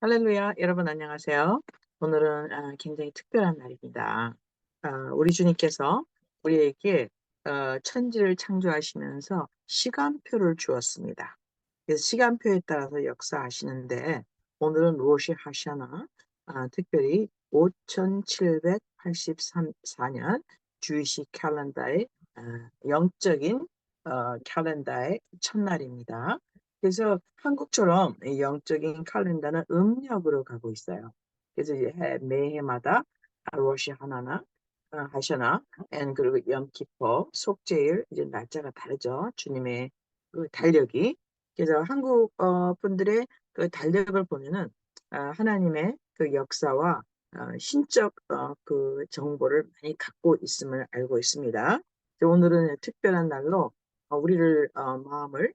할렐루야, 여러분 안녕하세요. 오늘은 굉장히 특별한 날입니다. 우리 주님께서 우리에게 천지를 창조하시면서 시간표를 주었습니다. 그래서 시간표에 따라서 역사하시는데 오늘은 로시 하샤나, 특별히 5784년 주이시 캘린더의 영적인 캘린더의 첫날입니다. 그래서 한국처럼 이 영적인 캘린더는 음력으로 가고 있어요. 그래서 이제 매해마다 로시 하나나 하셔나 그리고 염키퍼 속죄일 이제 날짜가 다르죠. 주님의 그 달력이. 그래서 한국 분들의 그 달력을 보면은 하나님의 그 역사와 신적 그 정보를 많이 갖고 있음을 알고 있습니다. 그래서 오늘은 특별한 날로 우리를 마음을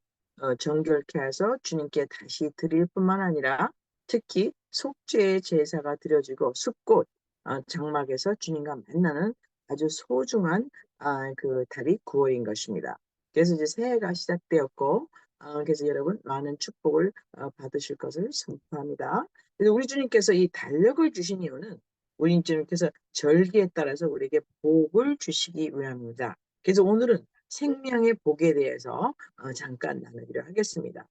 정결케 해서 주님께 다시 드릴 뿐만 아니라 특히 속죄의 제사가 드려지고 숫꽃 장막에서 주님과 만나는 아주 소중한 그 달이 9월인 것입니다. 그래서 이제 새해가 시작되었고 그래서 여러분 많은 축복을 받으실 것을 선포합니다. 그래서 우리 주님께서 이 달력을 주신 이유는 우리 주님께서 절기에 따라서 우리에게 복을 주시기 위함입니다. 그래서 오늘은 생명의 복에 대해서 잠깐 나누기로 하겠습니다.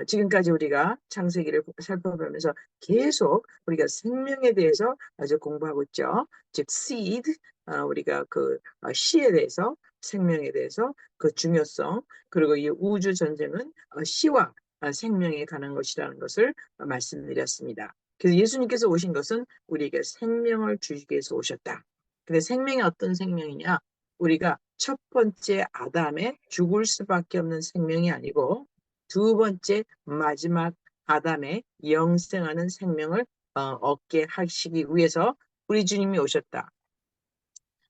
지금까지 우리가 창세기를 살펴보면서 계속 우리가 생명에 대해서 아주 공부하고 있죠. 즉 seed, 우리가 그 씨에 대해서, 생명에 대해서 그 중요성, 그리고 이 우주 전쟁은 씨와 생명에 관한 것이라는 것을 말씀드렸습니다. 그래서 예수님께서 오신 것은 우리에게 생명을 주시기 위해서 오셨다. 근데 생명이 어떤 생명이냐? 우리가 첫 번째 아담의 죽을 수밖에 없는 생명이 아니고 두 번째 마지막 아담의 영생하는 생명을 얻게 하시기 위해서 우리 주님이 오셨다.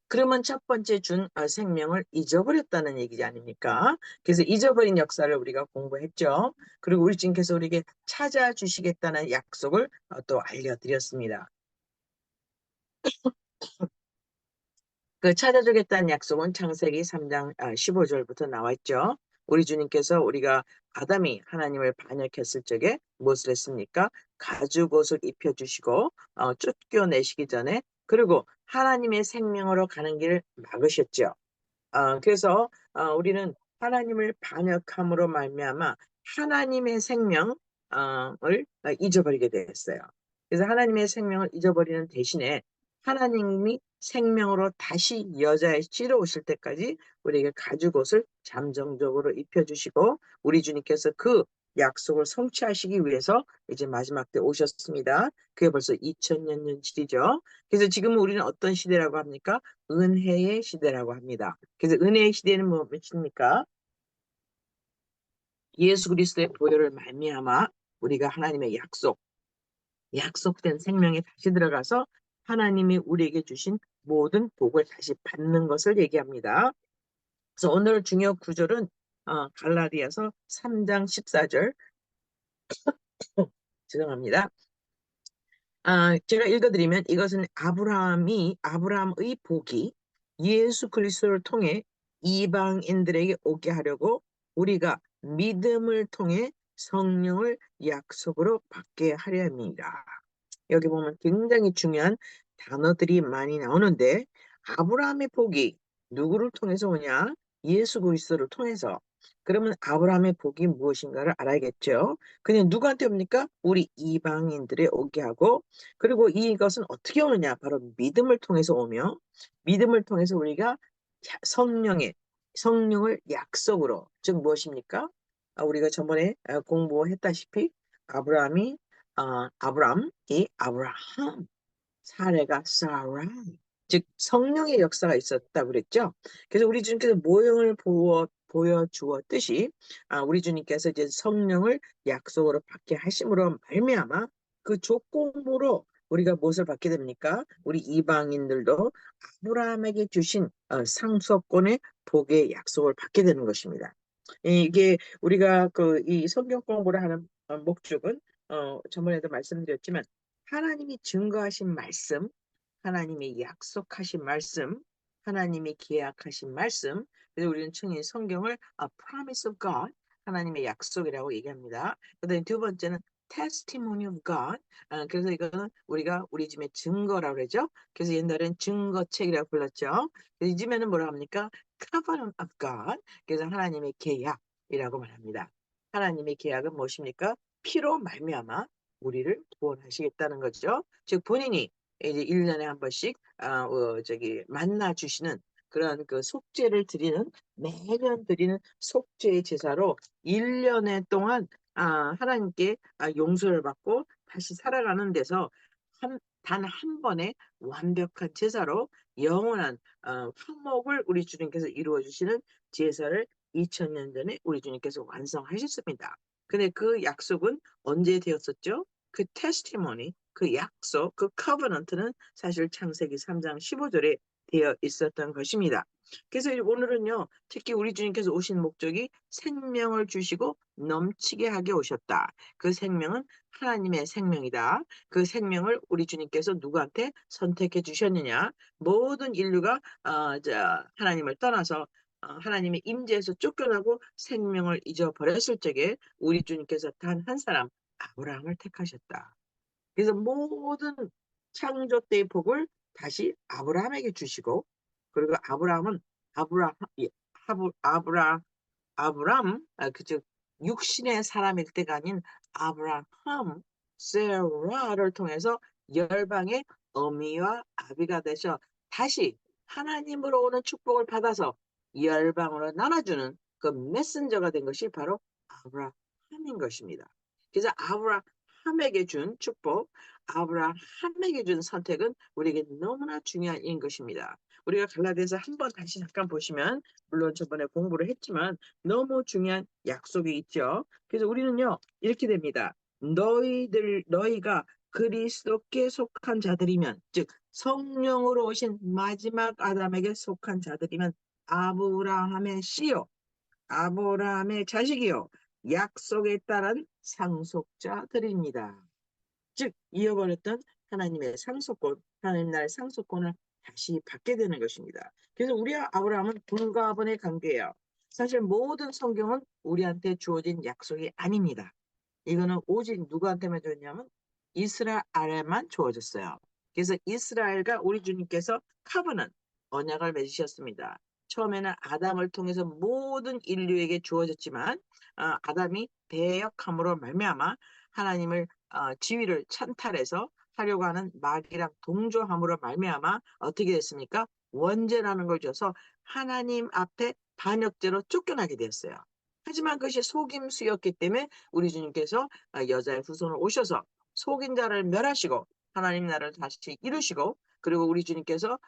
그러면 첫 번째 준 생명을 잊어버렸다는 얘기지 아닙니까? 그래서 잊어버린 역사를 우리가 공부했죠. 그리고 우리 주님께서 우리에게 찾아주시겠다는 약속을 또 알려드렸습니다. 그 찾아주겠다는 약속은 창세기 3장 15절부터 나와 있죠. 우리 주님께서 우리가 아담이 하나님을 반역했을 적에 무엇을 했습니까? 가죽옷을 입혀주시고 쫓겨내시기 전에 그리고 하나님의 생명으로 가는 길을 막으셨죠. 그래서 우리는 하나님을 반역함으로 말미암아 하나님의 생명을 잊어버리게 되었어요. 그래서 하나님의 생명을 잊어버리는 대신에 하나님이 생명으로 다시 여자의 씨로 오실 때까지 우리에게 가죽옷을 잠정적으로 입혀주시고 우리 주님께서 그 약속을 성취하시기 위해서 이제 마지막 때 오셨습니다. 그게 벌써 2000년 전이죠. 그래서 지금 우리는 어떤 시대라고 합니까? 은혜의 시대라고 합니다. 그래서 은혜의 시대는 무엇입니까? 예수 그리스도의 보혈을 말미암아 우리가 하나님의 약속된 생명에 다시 들어가서 하나님이 우리에게 주신 모든 복을 다시 받는 것을 얘기합니다. 그래서 오늘 중요 구절은 갈라디아서 3장 14절 죄송합니다. 제가 읽어드리면 이것은 아브라함의 복이 예수 그리스도를 통해 이방인들에게 오게 하려고 우리가 믿음을 통해 성령을 약속으로 받게 하려 합니다. 여기 보면 굉장히 중요한 단어들이 많이 나오는데 아브라함의 복이 누구를 통해서 오냐? 예수 그리스도를 통해서. 그러면 아브라함의 복이 무엇인가를 알아야겠죠. 그냥 누구한테 옵니까? 우리 이방인들에 오게 하고 그리고 이것은 어떻게 오느냐? 바로 믿음을 통해서 오며 믿음을 통해서 우리가 성령을 약속으로 즉 무엇입니까? 우리가 저번에 공부했다시피 아브라함이 아브라함, 사례가 사라, 즉 성령의 역사가 있었다고 그랬죠. 그래서 우리 주님께서 모형을 보여주었듯이 우리 주님께서 이제 성령을 약속으로 받게 하심으로 말미암아 그 조건으로 우리가 무엇을 받게 됩니까? 우리 이방인들도 아브라함에게 주신 상속권의 복의 약속을 받게 되는 것입니다. 이게 우리가 그 이 성경 공부를 하는 목적은 저번에도 말씀드렸지만 하나님이 증거하신 말씀, 하나님이 약속하신 말씀, 하나님이 계약하신 말씀. 그래서 우리는 충분히 성경을 promise of God, 하나님의 약속이라고 얘기합니다. 그다음에 두 번째는 testimony of God. 그래서 이거는 우리가 우리 집의 증거라고 그러죠. 그래서 옛날엔 증거책이라고 불렀죠. 요즘에는 뭐라 합니까? covenant of God. 그래서 하나님의 계약이라고 말합니다. 하나님의 계약은 무엇입니까? 피로 말미암아 우리를 구원하시겠다는 거죠. 즉 본인이 이제 1년에 한 번씩 만나 주시는 그런 그 속죄를 드리는, 매년 드리는 속죄의 제사로 1년의 동안 하나님께 용서를 받고 다시 살아가는 데서 단 한 번의 완벽한 제사로 영원한 화목을 우리 주님께서 이루어 주시는 제사를 2000년 전에 우리 주님께서 완성하셨습니다. 근데 그 약속은 언제 되었었죠? 그 테스티모니, 그 약속, 그 커버넌트는 사실 창세기 3장 15절에 되어 있었던 것입니다. 그래서 오늘은요, 특히 우리 주님께서 오신 목적이 생명을 주시고 넘치게 하게 오셨다. 그 생명은 하나님의 생명이다. 그 생명을 우리 주님께서 누구한테 선택해 주셨느냐? 모든 인류가 하나님을 떠나서 하나님의 임재에서 쫓겨나고 생명을 잊어버렸을 적에 우리 주님께서 단 한 사람, 아브라함을 택하셨다. 그래서 모든 창조 때의 복을 다시 아브라함에게 주시고, 그리고 아브라함은 아브라함, 예, 아브람, 그즉 육신의 사람일 때가 아닌 아브라함, 세라를 통해서 열방의 어미와 아비가 되셔 다시 하나님으로 오는 축복을 받아서 열방으로 나눠주는 그 메신저가 된 것이 바로 아브라함인 것입니다. 그래서 아브라함에게 준 축복, 아브라함에게 준 선택은 우리에게 너무나 중요한 일인 것입니다. 우리가 갈라디아서 한번 다시 잠깐 보시면, 물론 저번에 공부를 했지만 너무 중요한 약속이 있죠. 그래서 우리는요, 이렇게 됩니다. 너희가 그리스도께 속한 자들이면, 즉 성령으로 오신 마지막 아담에게 속한 자들이면 아브라함의 씨요, 아브라함의 자식이요, 약속에 따른 상속자들입니다. 즉 이어버렸던 하나님의 상속권, 하나님 나라의 상속권을 다시 받게 되는 것입니다. 그래서 우리와 아브라함은 불가분의 관계예요. 사실 모든 성경은 우리한테 주어진 약속이 아닙니다. 이거는 오직 누구한테만 줬냐면 이스라엘에만 주어졌어요. 그래서 이스라엘과 우리 주님께서 카브는 언약을 맺으셨습니다. 처음에는 아담을 통해서 모든 인류에게 주어졌지만 아담이 배역함으로 말미암아 하나님을 지위를 찬탈해서 하려고 하는 마귀랑 동조함으로 말미암아 어떻게 됐습니까? 원죄라는 걸 줘서 하나님 앞에 반역죄로 쫓겨나게 되었어요. 하지만 그것이 속임수였기 때문에 우리 주님께서 여자의 후손을 오셔서 속인 자를 멸하시고 하나님 나라를 다시 이루시고, 그리고 우리 주님께서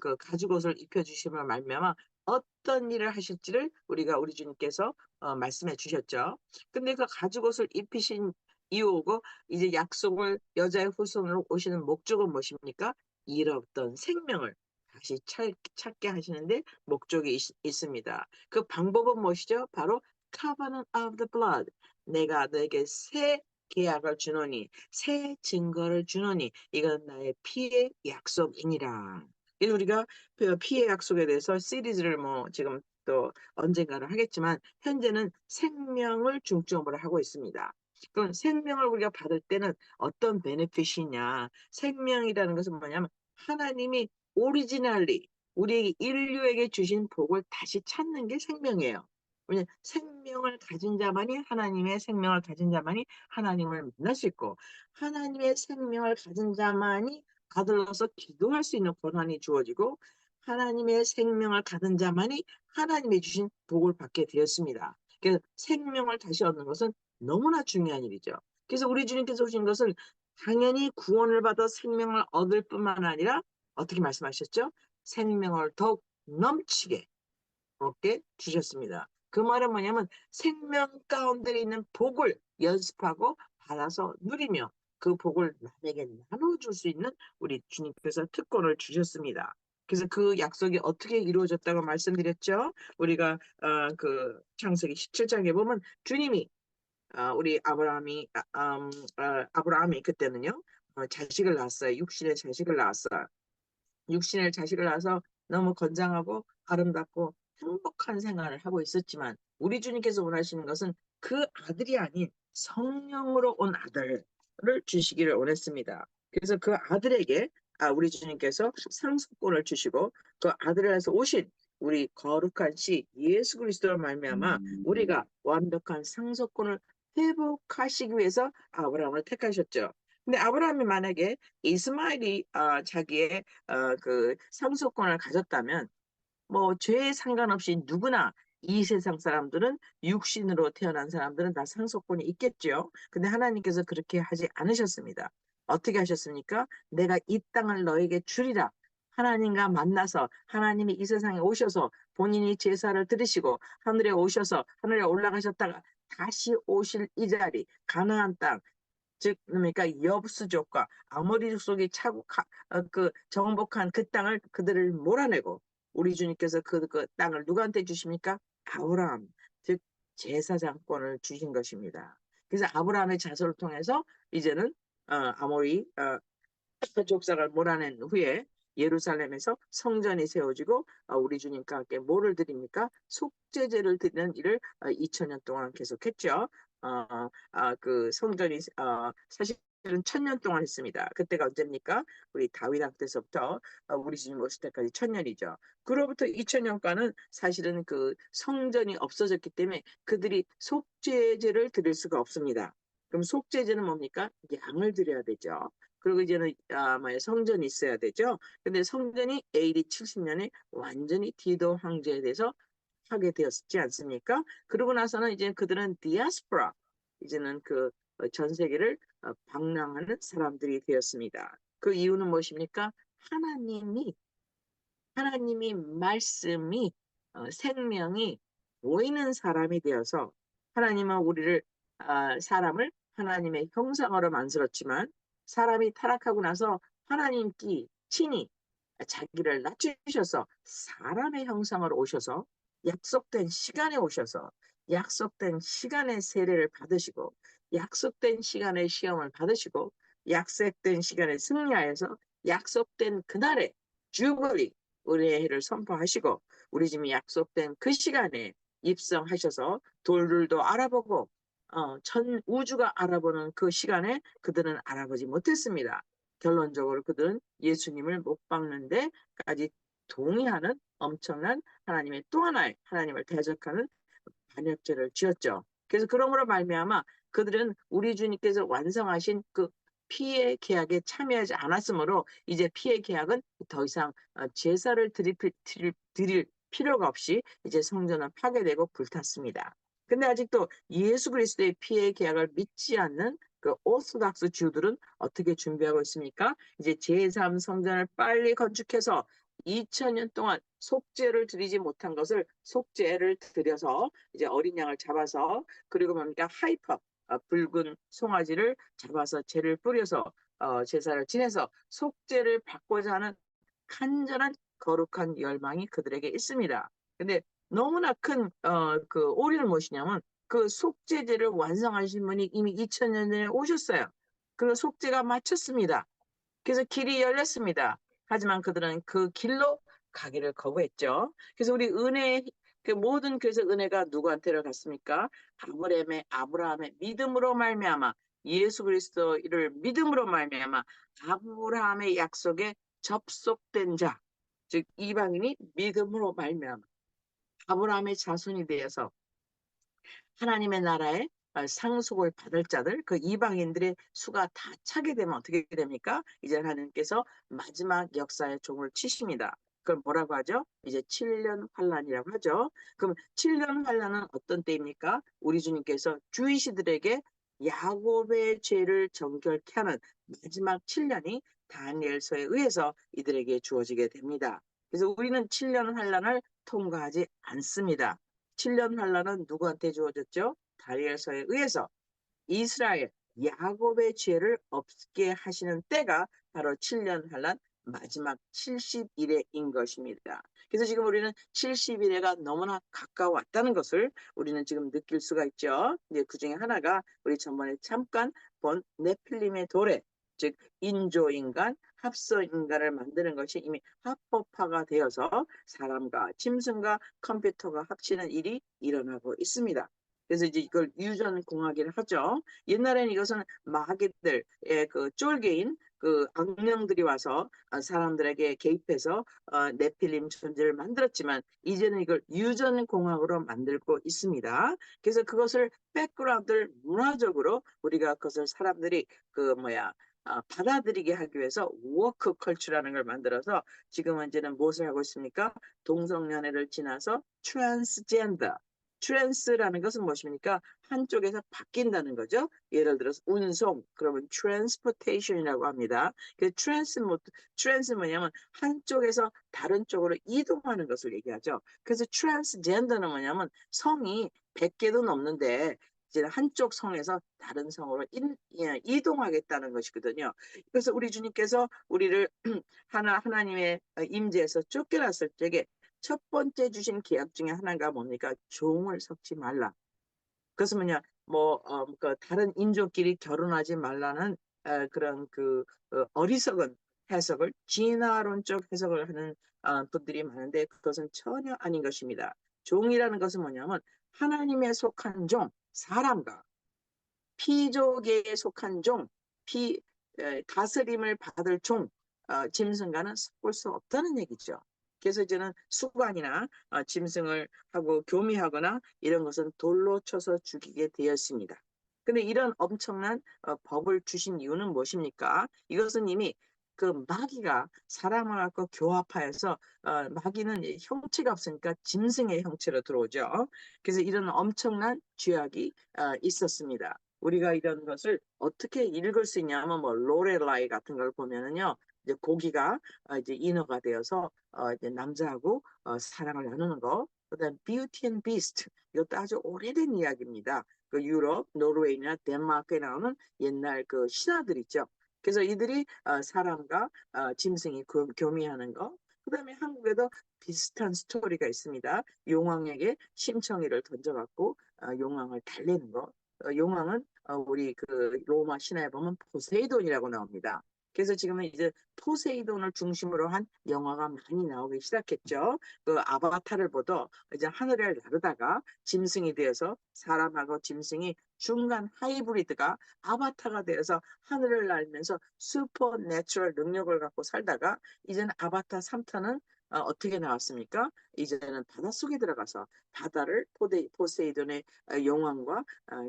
그 가죽옷을 입혀주심을 말미암아 어떤 일을 하실지를 우리 주님께서 말씀해 주셨죠. 근데 그 가죽옷을 입히신 이유고 이제 약속을 여자의 후손으로 오시는 목적은 무엇입니까? 잃었던 생명을 다시 찾게 하시는데 목적이 있습니다. 그 방법은 무엇이죠? 바로 covenant of the blood. 내가 너에게 새 계약을 주노니, 새 증거를 주노니, 이건 나의 피의 약속이니라. 그래서 우리가 피의 약속에 대해서 시리즈를 지금 또 언젠가는 하겠지만 현재는 생명을 중점으로 하고 있습니다. 그럼 생명을 우리가 받을 때는 어떤 베네핏이냐? 생명이라는 것은 뭐냐면 하나님이 오리지널리 우리 인류에게 주신 복을 다시 찾는 게 생명이에요. 왜냐하면 생명을 가진 자만이, 하나님의 생명을 가진 자만이 하나님을 만날 수 있고, 하나님의 생명을 가진 자만이 아들로서 기도할 수 있는 권한이 주어지고, 하나님의 생명을 가진 자만이 하나님이 주신 복을 받게 되었습니다. 그래서 생명을 다시 얻는 것은 너무나 중요한 일이죠. 그래서 우리 주님께서 오신 것은 당연히 구원을 받아 생명을 얻을 뿐만 아니라 어떻게 말씀하셨죠? 생명을 더욱 넘치게 얻게 주셨습니다. 그 말은 뭐냐면 생명 가운데 있는 복을 연습하고 받아서 누리며 그 복을 남에게 나눠줄 수 있는 우리 주님께서 특권을 주셨습니다. 그래서 그 약속이 어떻게 이루어졌다고 말씀드렸죠? 우리가 그 창세기 17장에 보면 주님이 우리 아브라함이 그때는요 자식을 낳았어요. 육신의 자식을 낳았어요. 육신의 자식을 낳아서 너무 건장하고 아름답고 행복한 생활을 하고 있었지만 우리 주님께서 원하시는 것은 그 아들이 아닌 성령으로 온 아들을 주시기를 원했습니다. 그래서 그 아들에게 우리 주님께서 상속권을 주시고 그 아들을 해서 오신 우리 거룩한 씨 예수 그리스도로 말미암아 우리가 완벽한 상속권을 회복하시기 위해서 아브라함을 택하셨죠. 근데 아브라함이 만약에 이스마엘이 자기의 그 상속권을 가졌다면 뭐 죄에 상관없이 누구나 이 세상 사람들은 육신으로 태어난 사람들은 다 상속권이 있겠죠. 근데 하나님께서 그렇게 하지 않으셨습니다. 어떻게 하셨습니까? 내가 이 땅을 너에게 주리라. 하나님과 만나서 하나님이 이 세상에 오셔서 본인이 제사를 드리시고 하늘에 오셔서 하늘에 올라가셨다가 다시 오실 이 자리 가나안 땅, 즉 그러니까 여부수족과 아모리 족속이 그 정복한 그 땅을 그들을 몰아내고 우리 주님께서 그 땅을 누구한테 주십니까? 아브라함, 즉 제사장권을 주신 것입니다. 그래서 아브라함의 자손을 통해서 이제는 아모리 족장을 몰아낸 후에 예루살렘에서 성전이 세워지고 우리 주님과 함께 뭐를 드립니까? 속죄제를 드리는 일을 2000년 동안 계속했죠. 그 성전이 사실은 1000년 동안 했습니다. 그때가 언제입니까? 우리 다윗왕 때서부터 우리 주님 오실 때까지 1000년이죠. 그로부터 2000년간은 사실은 그 성전이 없어졌기 때문에 그들이 속죄제를 드릴 수가 없습니다. 그럼 속죄제는 뭡니까? 양을 드려야 되죠. 그리고 이제는 성전이 있어야 되죠. 근데 성전이 AD 70년에 완전히 디도 황제에 대해서 하게 되었지 않습니까? 그러고 나서는 이제 그들은 디아스포라, 이제는 그 전 세계를 방랑하는 사람들이 되었습니다. 그 이유는 무엇입니까? 하나님이 말씀이 생명이 보이는 사람이 되어서 하나님은 우리를 사람을 하나님의 형상으로 만들었지만 사람이 타락하고 나서 하나님께 친히 자기를 낮추셔서 사람의 형상으로 오셔서 약속된 시간에 오셔서 약속된 시간의 세례를 받으시고 약속된 시간의 시험을 받으시고 약속된 시간에 승리하여서 약속된 그날에 주블리 은혜의 해를 선포하시고 우리 집이 약속된 그 시간에 입성하셔서 돌들도 알아보고 전 우주가 알아보는 그 시간에 그들은 알아보지 못했습니다. 결론적으로 그들은 예수님을 못 박는 데까지 동의하는 엄청난 하나님의 또 하나의 하나님을 대적하는 반역죄를 지었죠. 그래서 그러므로 말미암아 그들은 우리 주님께서 완성하신 그 피의 계약에 참여하지 않았으므로 이제 피의 계약은 더 이상 제사를 드릴 필요가 없이 이제 성전은 파괴되고 불탔습니다. 근데 아직도 예수 그리스도의 피의 계약을 믿지 않는 그 오소닥스 주들은 어떻게 준비하고 있습니까? 이제 제3 성전을 빨리 건축해서 2000년 동안 속죄를 드리지 못한 것을 속죄를 드려서 이제 어린 양을 잡아서 그리고 뭡니까 붉은 송아지를 잡아서 죄를 뿌려서 제사를 지내서 속죄를 받고자 하는 간절한 거룩한 열망이 그들에게 있습니다. 근데 너무나 큰 그 오류는 무엇이냐면 그 속죄제를 완성하신 분이 이미 2000년 전에 오셨어요. 그 속죄가 마쳤습니다. 그래서 길이 열렸습니다. 하지만 그들은 그 길로 가기를 거부했죠. 그래서 우리 그 모든 그래서 은혜가 누구한테로 갔습니까? 아브라함의 믿음으로 말미암아 예수 그리스도를 믿음으로 말미암아 아브라함의 약속에 접속된 자, 즉 이방인이 믿음으로 말미암아 아브라함의 자손이 되어서 하나님의 나라에 상속을 받을 자들, 그 이방인들의 수가 다 차게 되면 어떻게 됩니까? 이제 하나님께서 마지막 역사의 종을 치십니다. 그걸 뭐라고 하죠? 이제 7년 환란이라고 하죠. 그럼 7년 환란은 어떤 때입니까? 우리 주님께서 주이시들에게 야곱의 죄를 정결케 하는 마지막 7년이 다니엘서에 의해서 이들에게 주어지게 됩니다. 그래서 우리는 7년 환란을 통과하지 않습니다. 7년 환란은 누구한테 주어졌죠? 다니엘서에 의해서 이스라엘 야곱의 죄를 없게 하시는 때가 바로 7년 환란 마지막 70일에인 것입니다. 그래서 지금 우리는 70일에가 너무나 가까워왔다는 것을 우리는 지금 느낄 수가 있죠. 이제 그 중에 하나가 우리 전번에 잠깐 본 네필림의 도래, 즉 인조인간 합성 인간을 만드는 것이 이미 합법화가 되어서 사람과 짐승과 컴퓨터가 합치는 일이 일어나고 있습니다. 그래서 이제 이걸 유전공학이라 하죠. 옛날에는 이것은 마귀들의 그 쫄개인 그 악령들이 와서 사람들에게 개입해서 네필림 존재를 만들었지만 이제는 이걸 유전공학으로 만들고 있습니다. 그래서 그것을 백그라운드를 문화적으로 우리가 그것을 사람들이 그 뭐야 받아들이게 하기 위해서 워크 컬처라는 걸 만들어서 지금 현재는 무엇을 하고 있습니까? 동성연애를 지나서 트랜스젠더. 트랜스라는 것은 무엇입니까? 한쪽에서 바뀐다는 거죠. 예를 들어서 운송, 그러면 트랜스포테이션이라고 합니다. 그 트랜스 뭐냐면 한쪽에서 다른 쪽으로 이동하는 것을 얘기하죠. 그래서 트랜스젠더는 뭐냐면 성이 100개도 넘는데 이제 한쪽 성에서 다른 성으로 이동하겠다는 것이거든요. 그래서 우리 주님께서 우리를 하나님의 임재에서 쫓겨났을 적에 첫 번째 주신 계약 중에 하나가 뭡니까? 종을 섞지 말라. 그것은 뭐냐, 그 다른 인종끼리 결혼하지 말라는 그런 그 어리석은 해석을 진화론적 해석을 하는 분들이 많은데 그것은 전혀 아닌 것입니다. 종이라는 것은 뭐냐면 하나님에 속한 종, 사람과 피족에 속한 종, 다스림을 받을 종, 짐승과는 섞을 수 없다는 얘기죠. 그래서 이제는 수관이나 짐승을 하고 교미하거나 이런 것은 돌로 쳐서 죽이게 되었습니다. 근데 이런 엄청난 법을 주신 이유는 무엇입니까? 이것은 이미 그 마귀가 사람을 갖고 교합하여서 마귀는 형체가 없으니까 짐승의 형체로 들어오죠. 그래서 이런 엄청난 죄악이 있었습니다. 우리가 이런 것을 어떻게 읽을 수 있냐면 뭐 로렐라이 같은 걸 보면은요. 이제 고기가 이제 인어가 되어서 이제 남자하고 사랑을 나누는 거. 그다음 뷰티 앤 비스트 이것도 아주 오래된 이야기입니다. 그 유럽, 노르웨이나 덴마크에 나오는 옛날 그 신화들 있죠. 그래서 이들이 사람과 짐승이 교미하는 거. 그다음에 한국에도 비슷한 스토리가 있습니다. 용왕에게 심청이를 던져갖고 용왕을 달래는 거. 용왕은 우리 그 로마 신화에 보면 포세이돈이라고 나옵니다. 그래서 지금은 이제 포세이돈을 중심으로 한 영화가 많이 나오기 시작했죠. 그 아바타를 보도 이제 하늘을 나르다가 짐승이 되어서 사람하고 짐승이 중간 하이브리드가 아바타가 되어서 하늘을 날면서 슈퍼 내추럴 능력을 갖고 살다가 이제는 아바타 3탄은 어떻게 나왔습니까? 이제는 바닷속에 들어가서 바다를 포세이돈의 용왕과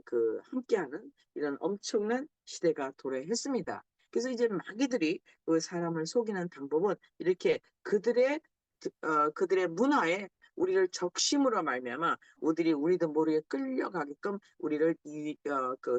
그 함께하는 이런 엄청난 시대가 도래했습니다. 그래서 이제 마귀들이 그 사람을 속이는 방법은 이렇게 그들의 문화에 우리를 적심으로 말미암아 우리도 모르게 끌려가게끔 우리를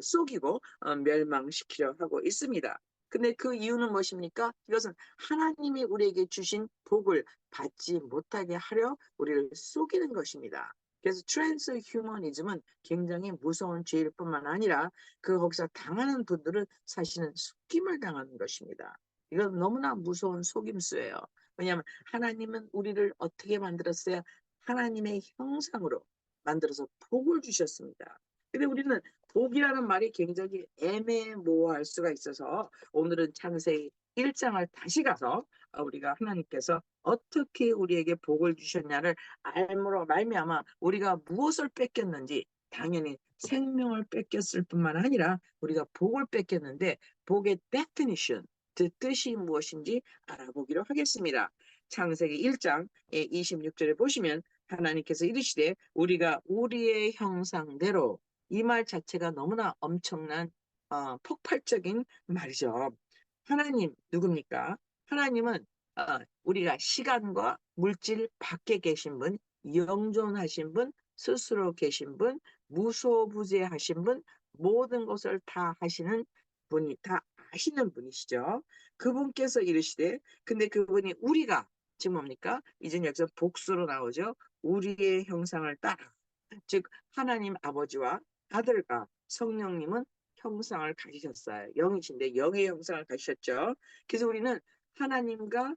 속이고 멸망시키려 하고 있습니다. 근데 그 이유는 무엇입니까? 이것은 하나님이 우리에게 주신 복을 받지 못하게 하려 우리를 속이는 것입니다. 그래서 트랜스 휴머니즘은 굉장히 무서운 죄일 뿐만 아니라 거기서 당하는 분들은 사실은 속임을 당하는 것입니다. 이건 너무나 무서운 속임수예요. 왜냐하면 하나님은 우리를 어떻게 만들었어요? 하나님의 형상으로 만들어서 복을 주셨습니다. 근데 우리는 복이라는 말이 굉장히 애매모호할 수가 있어서 오늘은 창세기 1장을 다시 가서 우리가 하나님께서 어떻게 우리에게 복을 주셨냐를 알므로 말미암아 우리가 무엇을 뺏겼는지 당연히 생명을 뺏겼을 뿐만 아니라 우리가 복을 뺏겼는데 복의 definition, 그 뜻이 무엇인지 알아보기로 하겠습니다. 창세기 1장 26절에 보시면 하나님께서 이르시되 우리가 우리의 형상대로 이 말 자체가 너무나 엄청난 폭발적인 말이죠. 하나님 누굽니까? 하나님은 우리가 시간과 물질 밖에 계신 분, 영존하신 분, 스스로 계신 분, 무소부재하신 분, 모든 것을 다 하시는 분이 다 아시는 분이시죠. 그분께서 이르시되 근데 그분이 우리가 지금 뭡니까? 이제 여기서 복수로 나오죠. 우리의 형상을 따라 즉 하나님 아버지와 아들과 성령님은 형상을 가지셨어요. 영이신데 영의 형상을 가지셨죠. 그래서 우리는 하나님과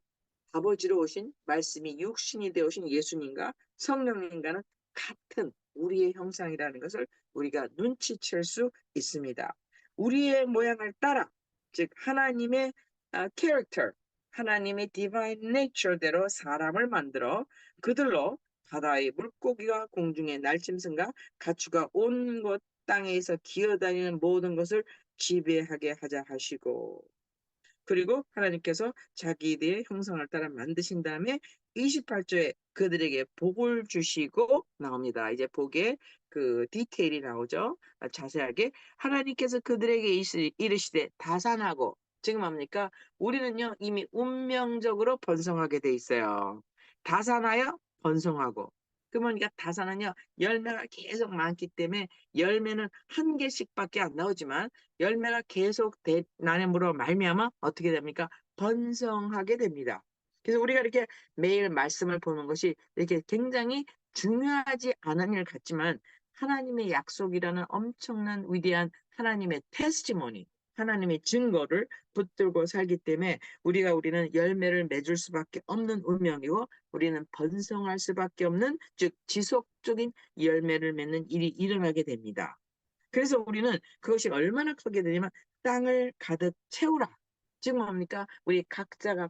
아버지로 오신 말씀이 육신이 되어 오신 예수님과 성령님과는 같은 우리의 형상이라는 것을 우리가 눈치챌 수 있습니다. 우리의 모양을 따라 즉 하나님의 캐릭터 하나님의 디바인 네이처대로 사람을 만들어 그들로 바다의 물고기와 공중의 날짐승과 가축과 온 곳 땅에서 기어다니는 모든 것을 지배하게 하자 하시고, 그리고 하나님께서 자기들의 형상을 따라 만드신 다음에 28조에 그들에게 복을 주시고 나옵니다. 이제 복의 그 디테일이 나오죠. 자세하게 하나님께서 그들에게 이르시되 다산하고, 지금 뭡니까? 우리는요 이미 운명적으로 번성하게 돼 있어요. 다산하여 번성하고. 그러니까 다산은요 열매가 계속 많기 때문에 열매는 한 개씩밖에 안 나오지만 열매가 계속 나눔으로 말미암아 어떻게 됩니까? 번성하게 됩니다. 그래서 우리가 이렇게 매일 말씀을 보는 것이 이렇게 굉장히 중요하지 않은 일 같지만 하나님의 약속이라는 엄청난 위대한 하나님의 테스티모니, 하나님의 증거를 붙들고 살기 때문에 우리는 열매를 맺을 수밖에 없는 운명이고 우리는 번성할 수밖에 없는, 즉 지속적인 열매를 맺는 일이 일어나게 됩니다. 그래서 우리는 그것이 얼마나 크게 되냐면 땅을 가득 채우라. 지금 뭡니까? 우리 각자가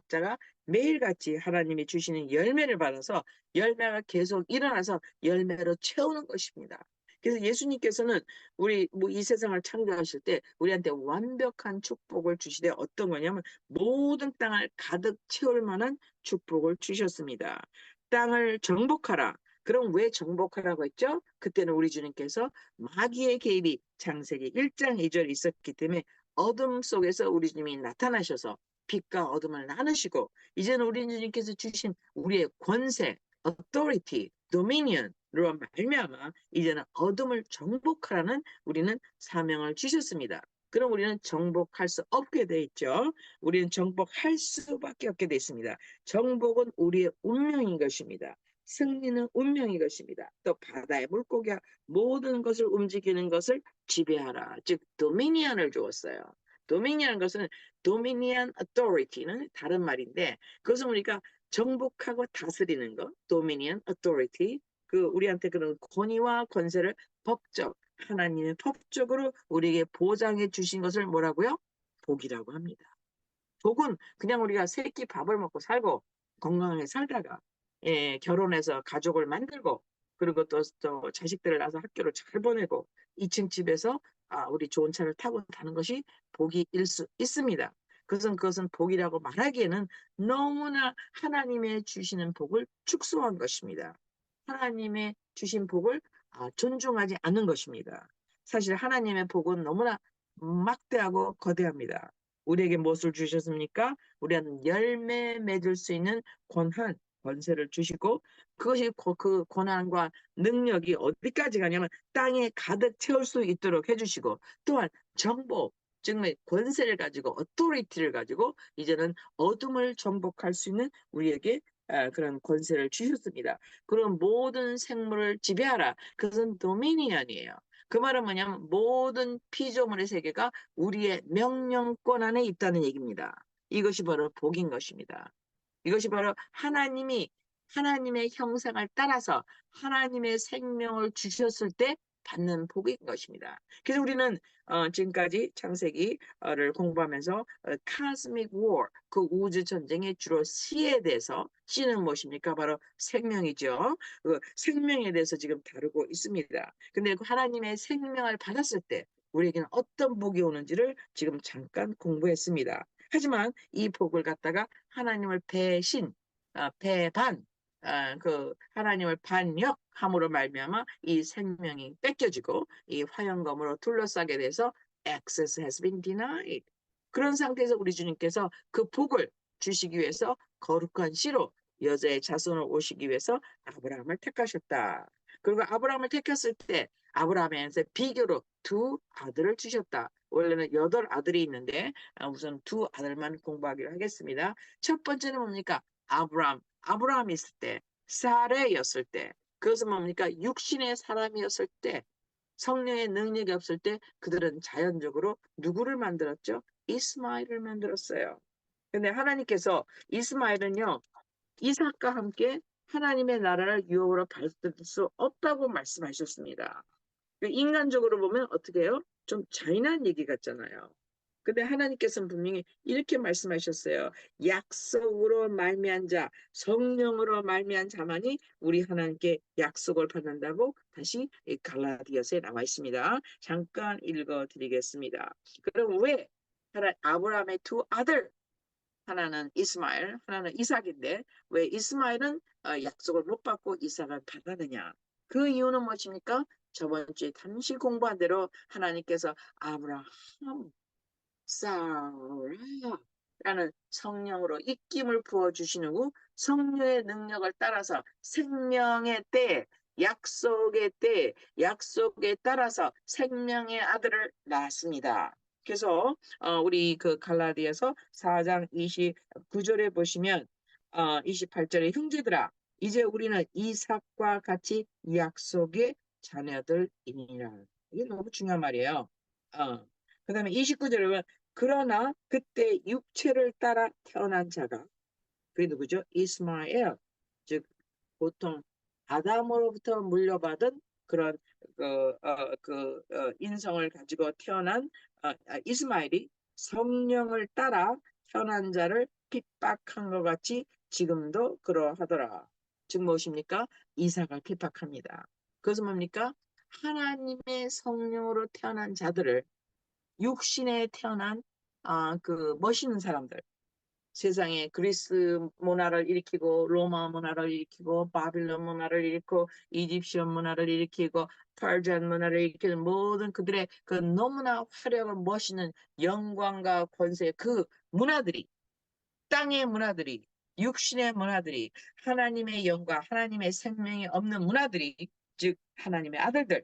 매일같이 하나님이 주시는 열매를 받아서 열매가 계속 일어나서 열매로 채우는 것입니다. 그래서 예수님께서는 우리 뭐 이 세상을 창조하실 때 우리한테 완벽한 축복을 주시되 어떤 거냐면 모든 땅을 가득 채울 만한 축복을 주셨습니다. 땅을 정복하라. 그럼 왜 정복하라고 했죠? 그때는 우리 주님께서 마귀의 개입이 창세기 1장 2절에 있었기 때문에 어둠 속에서 우리 주님이 나타나셔서 빛과 어둠을 나누시고, 이제는 우리 주님께서 주신 우리의 권세, authority, dominion으로 말미암아 이제는 어둠을 정복하라는 우리는 사명을 주셨습니다. 그럼 우리는 정복할 수 없게 돼 있죠. 우리는 정복할 수밖에 없게 돼 있습니다. 정복은 우리의 운명인 것입니다. 승리는 운명인 것입니다. 또 바다의 물고기와 모든 것을 움직이는 것을 지배하라. 즉 도미니언을 주었어요. 도미니언 것은 도미니언 어토리티는 다른 말인데 그것은 우리가 정복하고 다스리는 것, 도미니언 어토리티, 그 우리한테 그런 권위와 권세를 법적, 하나님의 법적으로 우리에게 보장해 주신 것을 뭐라고요? 복이라고 합니다. 복은 그냥 우리가 세 끼 밥을 먹고 살고 건강하게 살다가 결혼해서 가족을 만들고 그리고 또 자식들을 낳아서 학교를 잘 보내고 2층 집에서 우리 좋은 차를 타고 가는 것이 복일 수 있습니다. 그것은 복이라고 말하기에는 너무나 하나님의 주시는 복을 축소한 것입니다. 하나님의 주신 복을 존중하지 않는 것입니다. 사실 하나님의 복은 너무나 막대하고 거대합니다. 우리에게 무엇을 주셨습니까? 우리는 열매 맺을 수 있는 권한, 권세를 주시고 그것이 그 권한과 능력이 어디까지 가냐면 땅에 가득 채울 수 있도록 해주시고 또한 정복, 즉 권세를 가지고 어토리티를 가지고 이제는 어둠을 정복할 수 있는 우리에게 그런 권세를 주셨습니다. 그럼 모든 생물을 지배하라. 그것은 도미니언이에요. 그 말은 뭐냐면 모든 피조물의 세계가 우리의 명령권 안에 있다는 얘기입니다. 이것이 바로 복인 것입니다. 이것이 바로 하나님의 형상을 따라서 하나님의 생명을 주셨을 때 받는 복인 것입니다. 그래서 우리는 지금까지 창세기를 공부하면서 cosmic war, 그 우주 전쟁의 주로 C에 대해서, C는 무엇입니까? 바로 생명이죠. 그 생명에 대해서 지금 다루고 있습니다. 근데 그 하나님의 생명을 받았을 때 우리에게는 어떤 복이 오는지를 지금 잠깐 공부했습니다. 하지만 이 복을 갖다가 하나님을 배반, 그 하나님을 반역함으로 말미암아 이 생명이 뺏겨지고 이 화영검으로 둘러싸게 돼서 access has been denied. 그런 상태에서 우리 주님께서 그 복을 주시기 위해서 거룩한 씨로 여자의 자손을 오시기 위해서 아브라함을 택하셨다. 그리고 아브라함을 택했을 때 아브라함한테 비교로 두 아들을 주셨다. 원래는 8아들이 있는데 우선 두 아들만 공부하기로 하겠습니다. 첫 번째는 뭡니까? 아브라함이 있을 때, 사레였을 때, 그것은 뭡니까? 육신의 사람이었을 때, 성령의 능력이 없을 때 그들은 자연적으로 누구를 만들었죠? 이스마엘을 만들었어요. 근데 하나님께서 이스마엘은요, 이삭과 함께 하나님의 나라를 유업으로 받을 수 없다고 말씀하셨습니다. 인간적으로 보면 어떻게 해요? 좀 잔인한 얘기 같잖아요. 근데 하나님께서는 분명히 이렇게 말씀하셨어요. 약속으로 말미암은 자, 성령으로 말미암은 자만이 우리 하나님께 약속을 받는다고 다시 갈라디아서에 나와 있습니다. 잠깐 읽어드리겠습니다. 그럼 왜 아브라함의 두 아들, 하나는 이스마엘, 하나는 이삭인데 왜 이스마엘은 약속을 못 받고 이삭을 받았느냐? 그 이유는 무엇입니까? 저번 주에 잠시 공부한 대로 하나님께서 아브라함, 사라라는 성령으로 입김을 부어주신 후 성령의 능력을 따라서 생명의 때, 약속의 때, 약속에 따라서 생명의 아들을 낳았습니다. 그래서 우리 그 갈라디아서 4장 29절에 보시면 28절에 형제들아 이제 우리는 이삭과 같이 약속의 자녀들이니라. 이게 너무 중요한 말이에요. 그 다음에 29절에 보면 그러나 그때 육체를 따라 태어난 자가 그게 누구죠? 이스마엘, 즉 보통 아담으로부터 물려받은 그런 인성을 가지고 태어난 이스마엘이 성령을 따라 태어난 자를 핍박한 것 같이 지금도 그러하더라. 즉 무엇입니까? 이삭을 핍박합니다. 그것은 뭡니까? 하나님의 성령으로 태어난 자들을 육신에 태어난 그 멋있는 사람들, 세상에 그리스 문화를 일으키고 로마 문화를 일으키고 바빌론 문화를 일으키고 이집시언 문화를 일으키고 퍼sian 문화를 일으키는 모든 그들의 그 너무나 화려하고 멋있는 영광과 권세, 그 문화들이, 땅의 문화들이, 육신의 문화들이, 하나님의 영광, 하나님의 생명이 없는 문화들이, 즉 하나님의 아들들,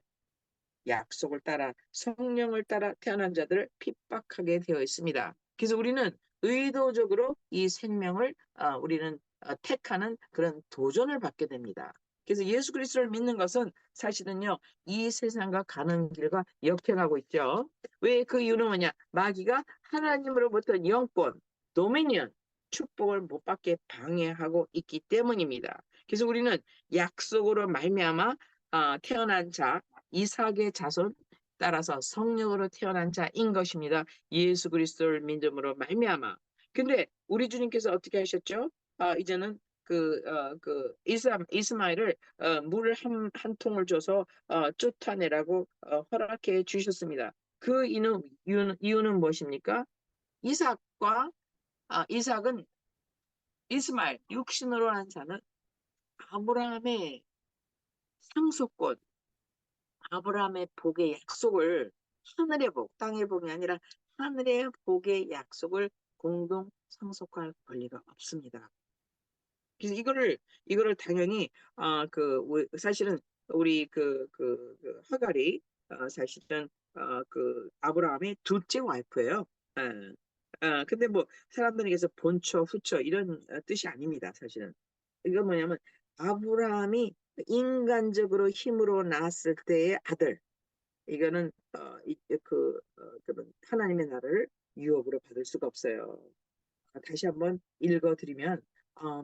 약속을 따라 성령을 따라 태어난 자들을 핍박하게 되어 있습니다. 그래서 우리는 의도적으로 이 생명을 우리는 택하는 그런 도전을 받게 됩니다. 그래서 예수 그리스도를 믿는 것은 사실은요, 이 세상과 가는 길과 역행하고 있죠. 왜 그 이유는 뭐냐? 마귀가 하나님으로부터 영권, 도미니언, 축복을 못 받게 방해하고 있기 때문입니다. 그래서 우리는 약속으로 말미암아 태어난 자, 이삭의 자손, 따라서 성령으로 태어난 자인 것입니다. 예수 그리스도를 믿음으로 말미암아. 근데 우리 주님께서 어떻게 하셨죠? 이제는 이스마엘을 물을 한 통을 줘서 쫓아내라고 허락해 주셨습니다. 그 이유는 무엇입니까? 이삭은 이스마엘 육신으로 한 자는 아브라함의 상속권, 아브라함의 복의 약속을, 하늘의 복, 땅의 복이 아니라 하늘의 복의 약속을 공동 상속할 권리가 없습니다. 그래서 이거를 당연히 사실은 우리 하갈이 사실은 그 아브라함의 둘째 와이프예요. 근데 뭐 사람들에게서 본처, 후처 이런 뜻이 아닙니다. 사실은 이건 뭐냐면 아브라함이 인간적으로 힘으로 낳았을 때의 아들. 이거는 그런 하나님의 나라를 유업으로 받을 수가 없어요. 다시 한번 읽어드리면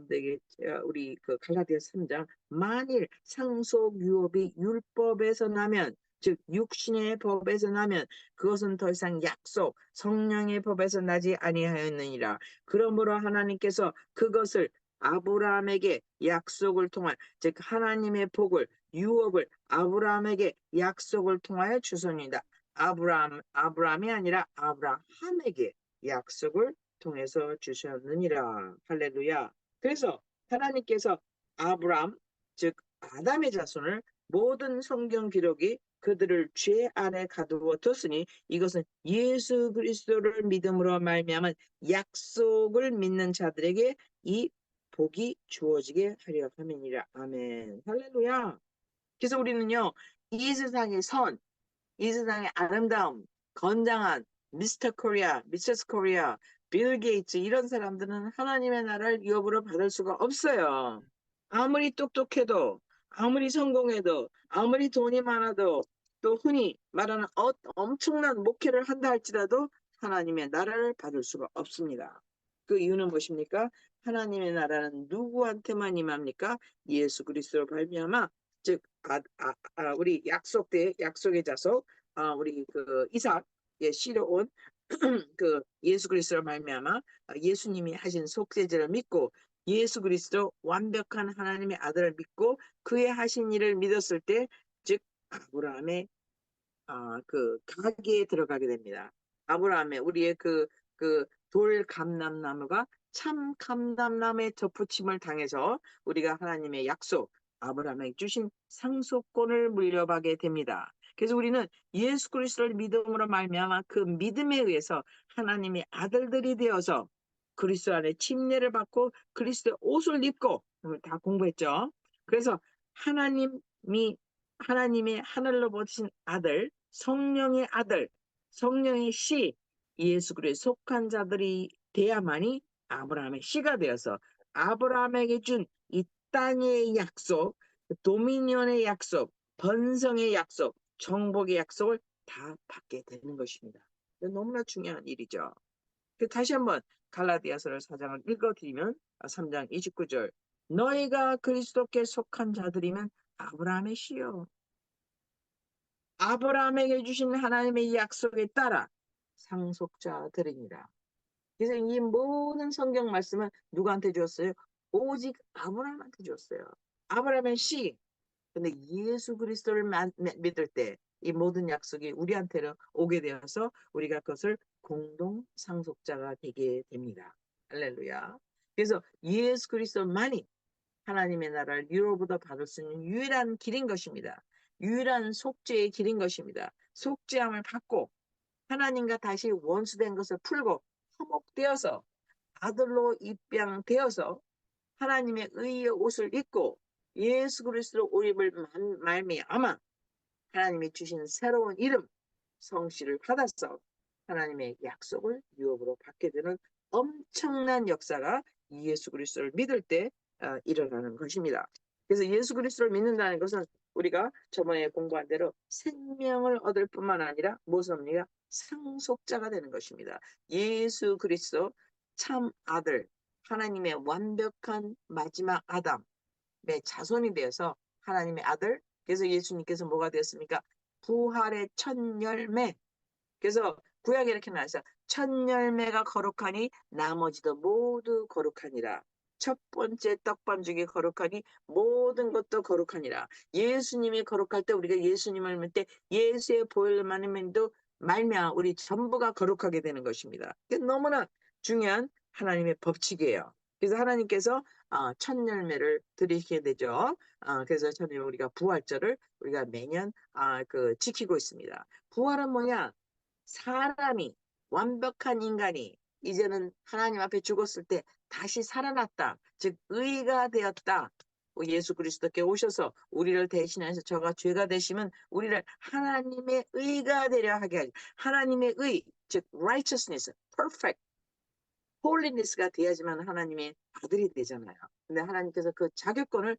이게 우리 그 갈라디아 3장 만일 상속 유업이 율법에서 나면 즉 육신의 법에서 나면 그것은 더 이상 약속 성령의 법에서 나지 아니하였느니라. 그러므로 하나님께서 그것을 아브라함에게 약속을 통한 즉 하나님의 복을 유업을 아브라함에게 약속을 통하여 주소니이다. 아브라함이 아니라 아브라함에게 약속을 통해서 주셨느니라. 할렐루야. 그래서 하나님께서 아브람, 즉 아담의 자손을 모든 성경 기록이 그들을 죄 아래 가두어 뒀으니 이것은 예수 그리스도를 믿음으로 말미암은 약속을 믿는 자들에게 이 복이 주어지게 하려 함이니라. 아멘. 할렐루야. 그래서 우리는요, 이 세상의 선, 이 세상의 아름다움, 건장한 미스터 코리아, 미세스 코리아, 빌 게이츠 이런 사람들은 하나님의 나라를 유업으로 받을 수가 없어요. 아무리 똑똑해도, 아무리 성공해도, 아무리 돈이 많아도, 또 흔히 말하는 엄청난 목회를 한다 할지라도 하나님의 나라를 받을 수가 없습니다. 그 이유는 무엇입니까? 하나님의 나라는 누구한테만 임합니까? 예수 그리스도로 발미암아 즉 우리 약속의 자손 우리 그 이삭의 씨로 온 그 예수 그리스도로 말미암아 예수님이 하신 속죄제를 믿고 예수 그리스도 완벽한 하나님의 아들을 믿고 그의 하신 일을 믿었을 때, 즉 아브라함의 그 가게에 들어가게 됩니다. 아브라함의 우리의 그 돌 감람나무가 참 감람나무의 접붙임을 당해서 우리가 하나님의 약속, 아브라함에게 주신 상속권을 물려받게 됩니다. 그래서 우리는 예수 그리스도를 믿음으로 말미암아 그 믿음에 의해서 하나님의 아들들이 되어서 그리스도 안에 침례를 받고 그리스도의 옷을 입고, 다 공부했죠. 그래서 하나님이 하나님의 하늘로 보신 아들, 성령의 아들, 성령의 씨, 예수 그리스도에 속한 자들이 돼야만이 아브라함의 씨가 되어서 아브라함에게 준 이 땅의 약속, 도미니언의 약속, 번성의 약속, 정복의 약속을 다 받게 되는 것입니다. 너무나 중요한 일이죠. 다시 한번 갈라디아서 4장을 읽어드리면 3장 29절, 너희가 그리스도께 속한 자들이면 아브라함의 씨요, 아브라함에게 주신 하나님의 약속에 따라 상속자들이니라. 그래서 이 모든 성경 말씀은 누구한테 주었어요? 오직 아브라함한테 주었어요. 아브라함의 씨. 근데 예수 그리스도를 믿을 때 이 모든 약속이 우리한테는 오게 되어서 우리가 그것을 공동 상속자가 되게 됩니다. 할렐루야. 그래서 예수 그리스도만이 하나님의 나라를 유로보다 받을 수 있는 유일한 길인 것입니다. 유일한 속죄의 길인 것입니다. 속죄함을 받고 하나님과 다시 원수된 것을 풀고 화목되어서 아들로 입양되어서 하나님의 의의 옷을 입고 예수 그리스도로 우리를 말미암아 하나님이 주신 새로운 이름 성씨를 받아서 하나님의 약속을 유업으로 받게 되는 엄청난 역사가 예수 그리스도를 믿을 때 일어나는 것입니다. 그래서 예수 그리스도를 믿는다는 것은 우리가 저번에 공부한 대로 생명을 얻을 뿐만 아니라 무엇을 합니까? 상속자가 되는 것입니다. 예수 그리스도 참 아들, 하나님의 완벽한 마지막 아담의 자손이 되어서 하나님의 아들, 그래서 예수님께서 뭐가 되었습니까? 부활의 첫 열매. 그래서 구약에 이렇게 나와서 첫 열매가 거룩하니 나머지도 모두 거룩하니라. 첫 번째 떡반죽이 거룩하니 모든 것도 거룩하니라. 예수님이 거룩할 때 우리가 예수님을 믿을 때 예수의 보혈만도 말미암아 우리 전부가 거룩하게 되는 것입니다. 너무나 중요한 하나님의 법칙이에요. 그래서 하나님께서 첫 열매를 드리게 되죠. 그래서 첫 열매 우리가 부활절을 우리가 매년 지키고 있습니다. 부활은 뭐냐? 사람이, 완벽한 인간이 이제는 하나님 앞에 죽었을 때 다시 살아났다. 즉 의가 되었다. 예수 그리스도께 오셔서 우리를 대신해서 저가 죄가 되시면 우리를 하나님의 의가 되려 하게 하죠. 하나님의 의, 즉 righteousness, perfect, holiness가 돼야지만 하나님의 아들이 되잖아요. 근데 하나님께서 그 자격권을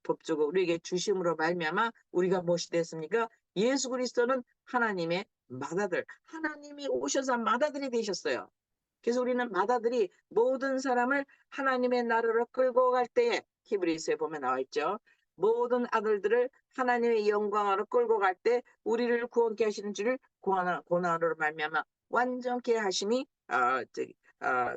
법적으로 우리에게 주심으로 말미암아 우리가 무엇이 됐습니까? 예수 그리스도는 하나님의 맏아들, 하나님이 오셔서 맏아들이 되셨어요. 그래서 우리는 맏아들이 모든 사람을 하나님의 나라로 끌고 갈 때에 히브리서에 보면 나와 있죠. 모든 아들들을 하나님의 영광으로 끌고 갈 때 우리를 구원케 하시는 줄을 고난으로 말미암아 완전케 하심이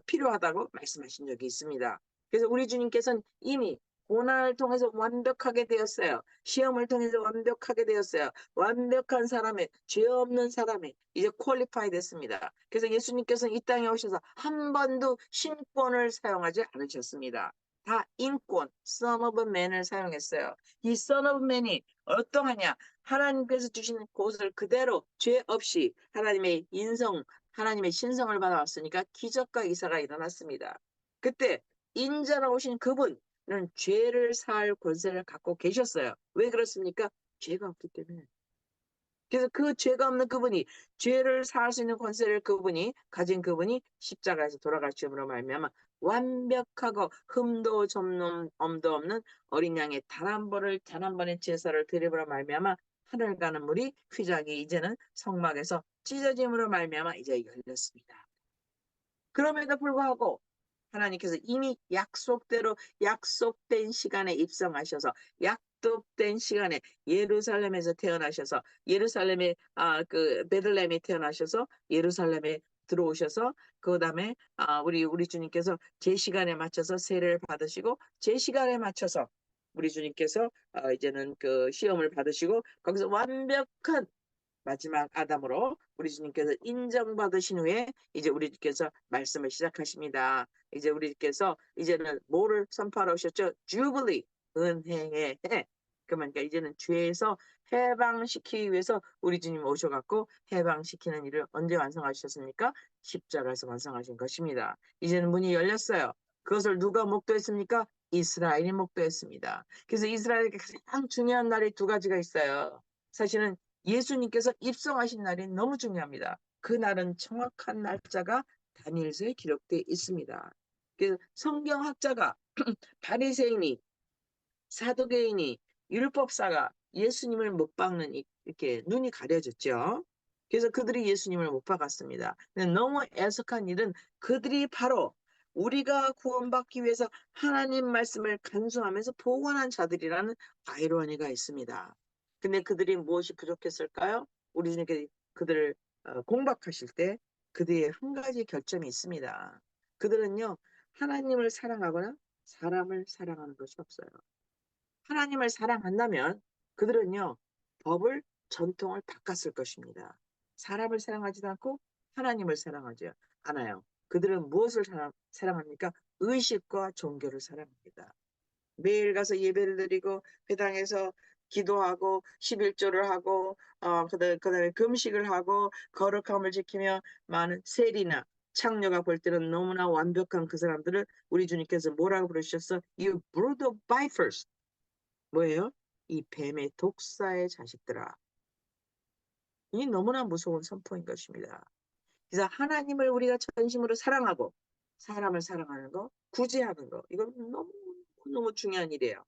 필요하다고 말씀하신 적이 있습니다. 그래서 우리 주님께서는 이미 고난을 통해서 완벽하게 되었어요. 시험을 통해서 완벽하게 되었어요. 완벽한 사람의, 죄 없는 사람의 이제 퀄리파이 됐습니다. 그래서 예수님께서는 이 땅에 오셔서 한 번도 신권을 사용하지 않으셨습니다. 다 인권, Son of Man을 사용했어요. 이 Son of Man이 어떠하냐? 하나님께서 주신 것을 그대로 죄 없이 하나님의 인성, 하나님의 신성을 받아왔으니까 기적과 이사가 일어났습니다. 그때 인자로 오신 그분은 죄를 사할 권세를 갖고 계셨어요. 왜 그렇습니까? 죄가 없기 때문에. 그래서 그 죄가 없는 그분이, 죄를 사할 수 있는 권세를 가진 그분이 십자가에서 돌아가심으로 말미암아 완벽하고 흠도 점도 엄도 없는 어린 양의 단 한 번의 제사를 드림으로 말미암아 하늘 가는 물이 휘장이 이제는 성막에서 찢어짐으로 말미암아 이제 열렸습니다. 그럼에도 불구하고 하나님께서 이미 약속된 시간에 입성하셔서 약속된 시간에 예루살렘에서 태어나셔서 예루살렘에 베들레헴에 태어나셔서 예루살렘에 들어오셔서 그 다음에 우리 주님께서 제 시간에 맞춰서 세례를 받으시고 제 시간에 맞춰서 우리 주님께서 이제는 그 시험을 받으시고 거기서 완벽한 마지막 아담으로 우리 주님께서 인정받으신 후에 이제 우리 주께서 말씀을 시작하십니다. 이제 우리 주께서 이제는 뭐를 선포하러 오셨죠? 주빌리, 은혜의 해. 그러니까 이제는 죄에서 해방시키기 위해서 우리 주님 오셔갖고 해방시키는 일을 언제 완성하셨습니까? 십자가에서 완성하신 것입니다. 이제는 문이 열렸어요. 그것을 누가 목도했습니까? 이스라엘이 목도했습니다. 그래서 이스라엘에게 가장 중요한 날이 두 가지가 있어요. 사실은 예수님께서 입성하신 날이 너무 중요합니다. 그 날은 정확한 날짜가 다니엘서에 기록되어 있습니다. 그래서 성경학자가 바리새인이 사두개인이 율법사가 예수님을 못 박는 이렇게 눈이 가려졌죠. 그래서 그들이 예수님을 못 박았습니다. 너무 애석한 일은 그들이 바로 우리가 구원받기 위해서 하나님 말씀을 간수하면서 보관한 자들이라는 아이러니가 있습니다. 근데 그들이 무엇이 부족했을까요? 우리 주님께서 그들을 공박하실 때 그들의 한 가지 결점이 있습니다. 그들은요, 하나님을 사랑하거나 사람을 사랑하는 것이 없어요. 하나님을 사랑한다면 그들은요, 법을, 전통을 바꿨을 것입니다. 사람을 사랑하지도 않고 하나님을 사랑하지 않아요. 그들은 무엇을 사랑합니까? 의식과 종교를 사랑합니다. 매일 가서 예배를 드리고 회당에서 기도하고 11조를 하고 그다음에 금식을 하고 거룩함을 지키며 많은 세리나 창녀가 볼 때는 너무나 완벽한 그 사람들을 우리 주님께서 뭐라고 부르셨어? You brood of vipers. 뭐예요? 이 뱀의 독사의 자식들아. 이 너무나 무서운 선포인 것입니다. 그래서 하나님을 우리가 전심으로 사랑하고 사람을 사랑하는 거, 구제하는 거, 이건 너무너무 중요한 일이에요.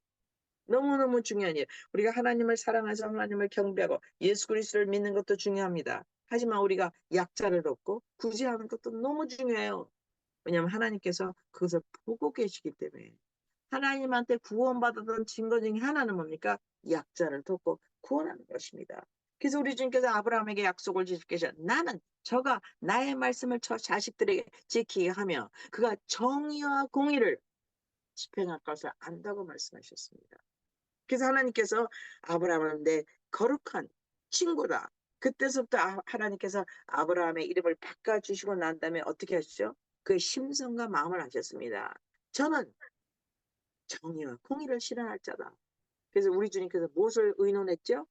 너무너무 중요한 일. 우리가 하나님을 사랑해서 하나님을 경배하고 예수 그리스도를 믿는 것도 중요합니다. 하지만 우리가 약자를 돕고 구제하는 것도 너무 중요해요. 왜냐하면 하나님께서 그것을 보고 계시기 때문에. 하나님한테 구원받았던 증거 중에 하나는 뭡니까? 약자를 돕고 구원하는 것입니다. 그래서 우리 주님께서 아브라함에게 약속을 주시께서 나는 저가 나의 말씀을 저 자식들에게 지키게 하며 그가 정의와 공의를 집행할 것을 안다고 말씀하셨습니다. 그래서 하나님께서 아브라함은 내 거룩한 친구다. 그때서부터 하나님께서 아브라함의 이름을 바꿔주시고 난 다음에 어떻게 하시죠? 그의 심성과 마음을 하셨습니다. 저는 정의와 공의를 실현할 자다. 그래서 우리 주님께서 무엇을 의논했죠?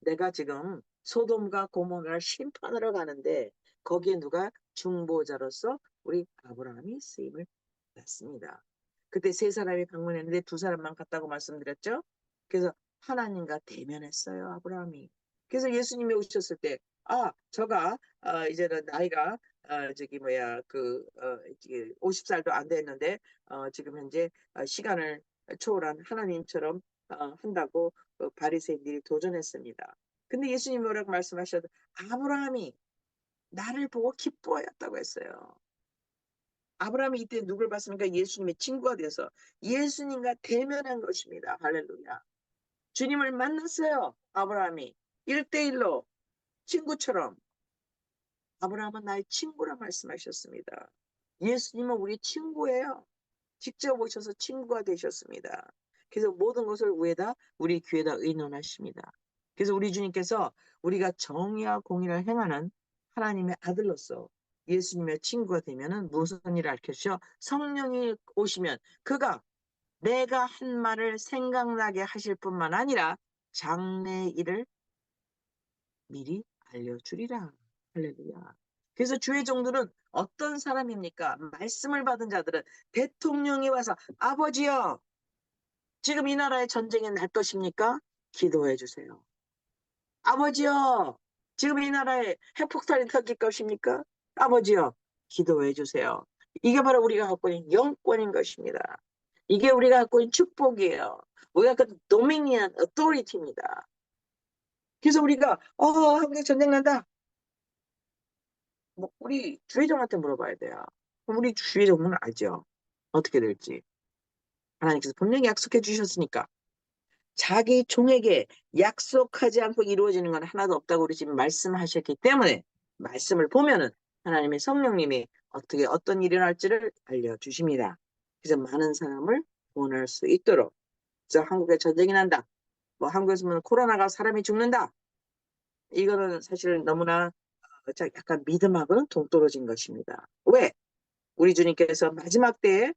내가 지금 소돔과 고모라를 심판하러 가는데 거기에 누가 중보자로서 우리 아브라함이 쓰임을 받았습니다. 그때 세 사람이 방문했는데 두 사람만 갔다고 말씀드렸죠. 그래서 하나님과 대면했어요, 아브라함이. 그래서 예수님이 오셨을 때 저가 이제는 나이가 저기 뭐야 50살도 안 됐는데 지금 현재 시간을 초월한 하나님처럼 한다고 바리새인들이 도전했습니다. 근데 예수님이 뭐라고 말씀하셔도 아브라함이 나를 보고 기뻐하였다고 했어요. 아브라함이 이때 누굴 봤습니까? 예수님의 친구가 돼서 예수님과 대면한 것입니다. 할렐루야. 주님을 만났어요. 아브라함이 1대1로 친구처럼. 아브라함은 나의 친구라 말씀하셨습니다. 예수님은 우리 친구예요. 직접 오셔서 친구가 되셨습니다. 그래서 모든 것을 위에다 우리 귀에다 의논하십니다. 그래서 우리 주님께서 우리가 정의와 공의를 행하는 하나님의 아들로서 예수님의 친구가 되면은 무슨 일을 알겠죠? 성령이 오시면 그가 내가 한 말을 생각나게 하실 뿐만 아니라 장래의 일을 미리 알려주리라. 할렐루야. 그래서 주의 종들은 어떤 사람입니까? 말씀을 받은 자들은 대통령이 와서 아버지여 지금 이 나라의 전쟁이 날 것입니까? 기도해 주세요. 아버지여 지금 이 나라에 핵폭탄이 터질 것입니까? 아버지여 기도해 주세요. 이게 바로 우리가 갖고 있는 영권인 것입니다. 이게 우리가 갖고 있는 축복이에요. 우리가 그 도미니언 어토리티입니다. 그래서 우리가 한국 전쟁 난다. 우리 주의종한테 물어봐야 돼요. 그럼 우리 주의종은 알죠. 어떻게 될지. 하나님께서 분명히 약속해 주셨으니까. 자기 종에게 약속하지 않고 이루어지는 건 하나도 없다고 우리 지금 말씀하셨기 때문에 말씀을 보면은 하나님의 성령님이 어떻게 어떤 일이 일어날지를 알려주십니다. 그래서 많은 사람을 구원할 수 있도록. 그래서 한국에 전쟁이 난다. 뭐 한국에서 뭐 코로나가 사람이 죽는다. 이거는 사실 너무나 약간 믿음하고는 동떨어진 것입니다. 왜? 우리 주님께서 마지막 때에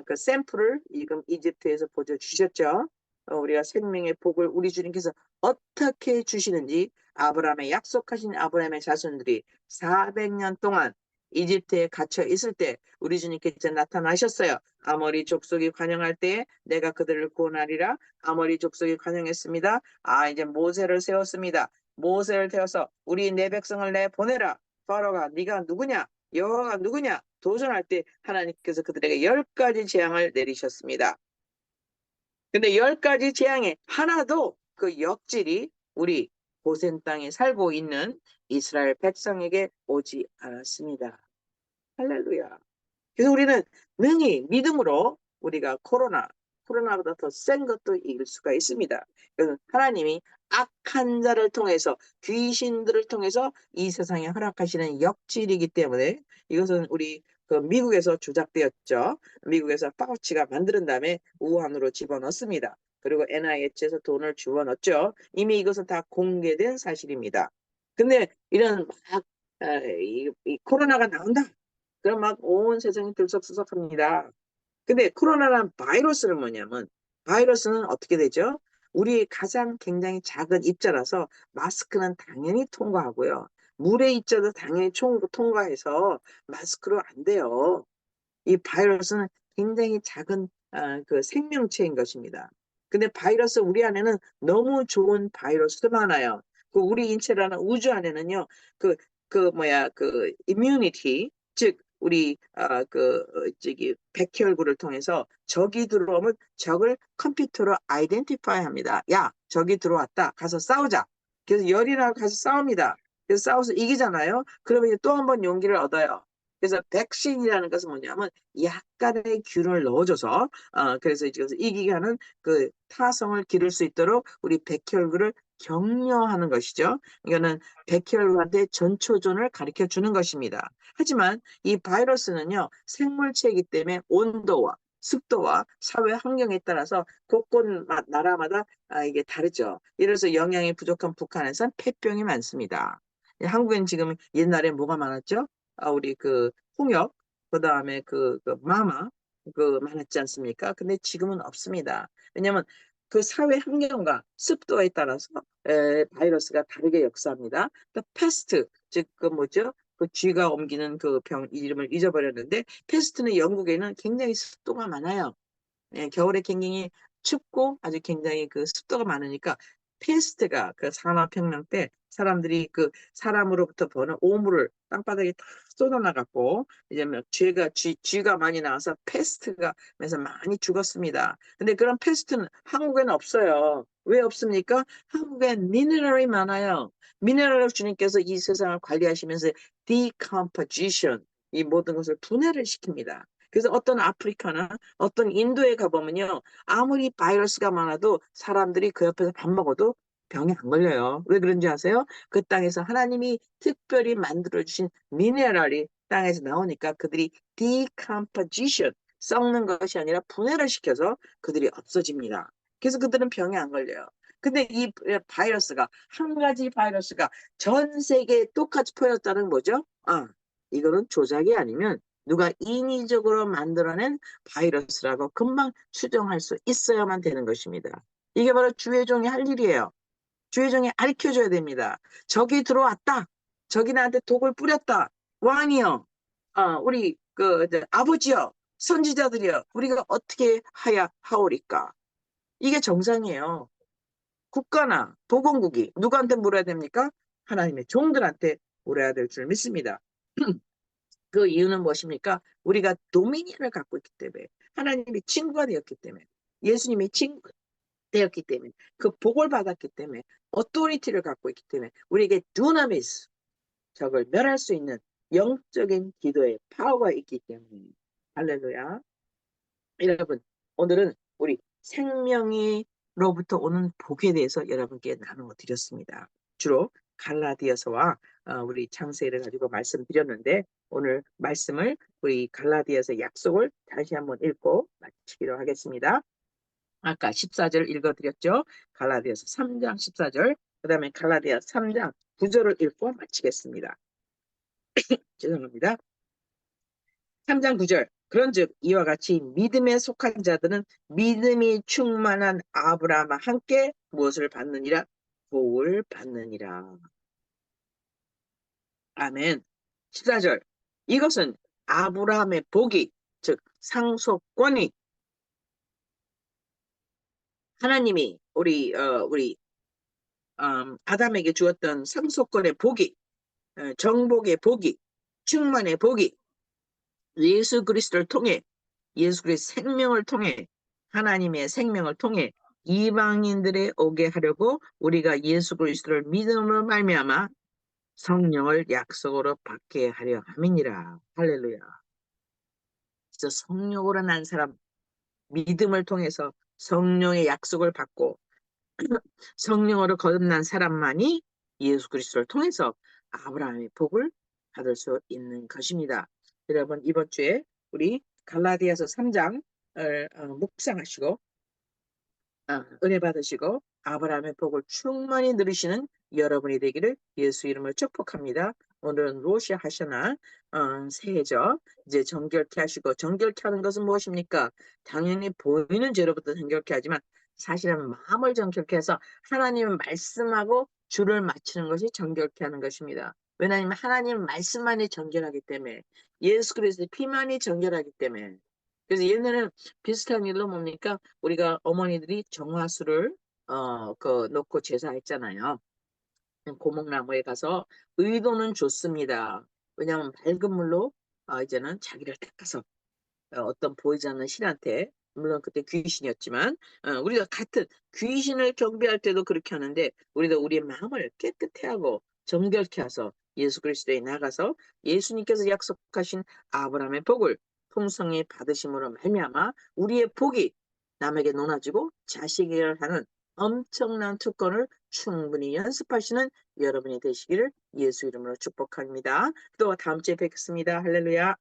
그 샘플을 지금 이집트에서 보여주셨죠. 우리가 생명의 복을 우리 주님께서 어떻게 주시는지 아브라함의 약속하신 아브라함의 자손들이 400년 동안 이집트에 갇혀 있을 때 우리 주님께서 나타나셨어요. 아모리 족속이 관영할 때에 내가 그들을 구원하리라. 아모리 족속이 관영했습니다. 이제 모세를 세웠습니다. 모세를 태워서 우리 내 백성을 내 보내라. 파로가 네가 누구냐? 여호와가 누구냐? 도전할 때 하나님께서 그들에게 10가지 재앙을 내리셨습니다. 근데 10가지 재앙에 하나도 그 역질이 우리 고센 땅에 살고 있는 이스라엘 백성에게 오지 않았습니다. 할렐루야. 그래서 우리는 능히 믿음으로 우리가 코로나보다 더 센 것도 이길 수가 있습니다. 그래서 하나님이 악한 자를 통해서 귀신들을 통해서 이 세상에 허락하시는 역질이기 때문에 이것은 우리 그 미국에서 조작되었죠. 미국에서 파우치가 만든 다음에 우한으로 집어넣습니다. 그리고 NIH에서 돈을 집어넣었죠. 이미 이것은 다 공개된 사실입니다. 근데 이런 막 이 코로나가 나온다. 그럼 막 온 세상이 들썩들썩합니다. 근데 코로나란 바이러스는 뭐냐면 바이러스는 어떻게 되죠? 우리 가장 굉장히 작은 입자라서 마스크는 당연히 통과하고요. 물의 입자도 당연히 통과해서 마스크로 안 돼요. 이 바이러스는 굉장히 작은 그 생명체인 것입니다. 근데 바이러스 우리 안에는 너무 좋은 바이러스도 많아요. 그 우리 인체라는 우주 안에는요, 그 이뮤니티, 즉 우리 백혈구를 통해서 적이 들어오면 적을 컴퓨터로 아이덴티파이 합니다. 야, 적이 들어왔다. 가서 싸우자. 그래서 열이 나고 가서 싸웁니다. 그래서 싸워서 이기잖아요. 그러면 또 한 번 용기를 얻어요. 그래서 백신이라는 것은 뭐냐면 약간의 균을 넣어줘서 그래서 이기게 하는 그 타성을 기를 수 있도록 우리 백혈구를 격려하는 것이죠. 이거는 백혈구한테 전초전을 가르쳐 주는 것입니다. 하지만 이 바이러스는요, 생물체이기 때문에 온도와 습도와 사회 환경에 따라서 곳곳 나라마다 이게 다르죠. 예를 들어서 영양이 부족한 북한에서는 폐병이 많습니다. 한국엔 지금 옛날에 뭐가 많았죠? 우리 그 홍역, 그다음에 그 마마 많았지 않습니까? 근데 지금은 없습니다. 왜냐하면 그 사회 환경과 습도에 따라서 바이러스가 다르게 역사합니다. 그 패스트, 즉 그 뭐죠? 그 쥐가 옮기는 그 병 이름을 잊어버렸는데 패스트는 영국에는 굉장히 습도가 많아요. 예, 겨울에 굉장히 춥고 아주 굉장히 그 습도가 많으니까 페스트가 그 산업혁명 때 사람들이 그 사람으로부터 버는 오물을 땅바닥에 다 쏟아나갔고 이제 뭐 쥐가 많이 나와서 페스트가 그래서 많이 죽었습니다. 근데 그런 페스트는 한국에는 없어요. 왜 없습니까? 한국엔 미네랄이 많아요. 미네랄을 주님께서 이 세상을 관리하시면서 decomposition 이 모든 것을 분해를 시킵니다. 그래서 어떤 아프리카나 어떤 인도에 가보면요. 아무리 바이러스가 많아도 사람들이 그 옆에서 밥 먹어도 병이 안 걸려요. 왜 그런지 아세요? 그 땅에서 하나님이 특별히 만들어주신 미네랄이 땅에서 나오니까 그들이 decomposition, 썩는 것이 아니라 분해를 시켜서 그들이 없어집니다. 그래서 그들은 병이 안 걸려요. 근데 이 바이러스가, 한 가지 바이러스가 전 세계에 똑같이 퍼졌다는 거죠? 이거는 조작이 아니면 누가 인위적으로 만들어낸 바이러스라고 금방 추정할 수 있어야만 되는 것입니다. 이게 바로 주의 종이 할 일이에요. 주의 종이 가르쳐줘야 됩니다. 적이 들어왔다. 적이 나한테 독을 뿌렸다. 왕이여, 우리 아버지여, 선지자들이여, 우리가 어떻게 하오리까? 이게 정상이에요. 국가나 보건국이 누구한테 물어야 됩니까? 하나님의 종들한테 물어야 될 줄 믿습니다. 그 이유는 무엇입니까? 우리가 도미니언을 갖고 있기 때문에 하나님이 친구가 되었기 때문에 예수님이 친구 되었기 때문에 그 복을 받았기 때문에 어토리티를 갖고 있기 때문에 우리에게 두나미스 적을 멸할 수 있는 영적인 기도의 파워가 있기 때문에 할렐루야. 여러분 오늘은 우리 생명이로부터 오는 복에 대해서 여러분께 나누어 드렸습니다. 주로 갈라디아서와 우리 장세를 가지고 말씀드렸는데 오늘 말씀을 우리 갈라디아서 약속을 다시 한번 읽고 마치기로 하겠습니다. 아까 14절 읽어드렸죠. 갈라디아서 3장 14절, 그 다음에 갈라디아 3장 9절을 읽고 마치겠습니다. 죄송합니다. 3장 9절. 그런즉 이와 같이 믿음에 속한 자들은 믿음이 충만한 아브라함과 함께 무엇을 받느니라? 복을 받느니라. 아멘. 14절. 이것은 아브라함의 복이, 즉 상속권이 하나님이 우리 아담에게 주었던 상속권의 복이, 정복의 복이, 충만의 복이 예수 그리스도를 통해, 예수 그리스도의 생명을 통해, 하나님의 생명을 통해 이방인들에 오게 하려고 우리가 예수 그리스도를 믿음으로 말미암아 성령을 약속으로 받게 하려 함이니라. 할렐루야. 진짜 성령으로 난 사람, 믿음을 통해서 성령의 약속을 받고 성령으로 거듭난 사람만이 예수 그리스도를 통해서 아브라함의 복을 받을 수 있는 것입니다. 여러분, 이번 주에 우리 갈라디아서 3장을 묵상하시고 은혜 받으시고 아브라함의 복을 충만히 누리시는 여러분이 되기를 예수 이름으로 축복합니다. 오늘은 로시 하셔나 새해죠. 이제 정결케 하시고, 정결케 하는 것은 무엇입니까? 당연히 보이는 죄로부터 정결케 하지만 사실은 마음을 정결케 해서 하나님 말씀하고 주를 맞추는 것이 정결케 하는 것입니다. 왜냐하면 하나님 말씀만이 정결하기 때문에, 예수 그리스도의 피만이 정결하기 때문에. 그래서 옛날에는 비슷한 일로 뭡니까? 우리가 어머니들이 정화수를 놓고 제사했잖아요. 고목나무에 가서 의도는 좋습니다. 왜냐하면 맑은 물로 이제는 자기를 닦아서 어떤 보이지 않는 신한테, 물론 그때 귀신이었지만 우리가 같은 귀신을 경배할 때도 그렇게 하는데 우리도 우리의 마음을 깨끗해 하고 정결케 해서 예수 그리스도에 나가서 예수님께서 약속하신 아브라함의 복을 풍성히 받으심으로 말미암아 우리의 복이 남에게 논아지고 자식을 하는 엄청난 특권을 충분히 연습하시는 여러분이 되시기를 예수 이름으로 축복합니다. 또 다음 주에 뵙겠습니다. 할렐루야.